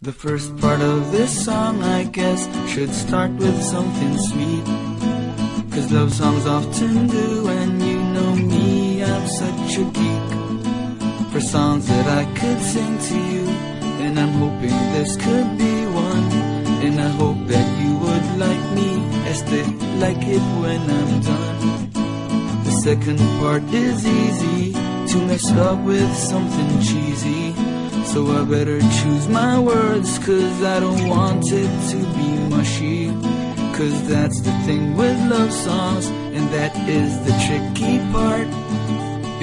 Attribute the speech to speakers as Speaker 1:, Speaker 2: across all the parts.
Speaker 1: The first part of this song, I guess, should start with something sweet, 'cause love songs often do, and you know me, I'm such a geek for songs that I could sing to you. And I'm hoping this could be one, and I hope that you would like me as they like it when I'm done. The second part is easy to mess up with something cheesy, so I better choose my words, 'cause I don't want it to be mushy. 'Cause that's the thing with love songs, and that is the tricky part.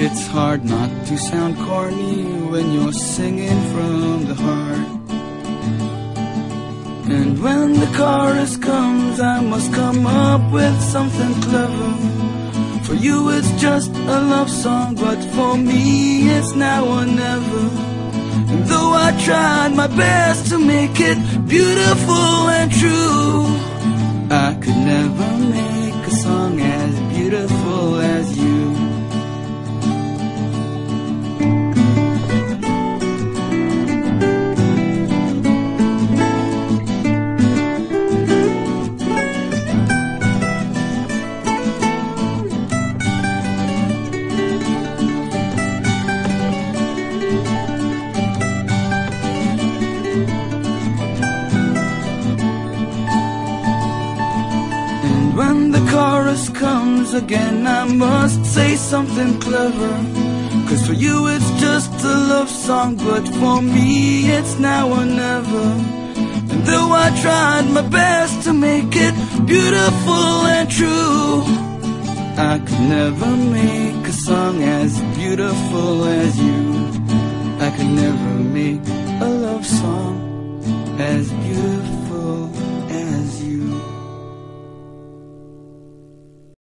Speaker 1: It's hard not to sound corny when you're singing from the heart. And when the chorus comes, I must come up with something clever. For you it's just a love song, but for me it's now or never. And though I tried my best to make it beautiful and true, I could never make a song as beautiful as you. When the chorus comes again, I must say something clever. 'Cause for you it's just a love song, but for me it's now or never. And though I tried my best to make it beautiful and true, I could never make a song as beautiful as you. I could never make a love song as beautiful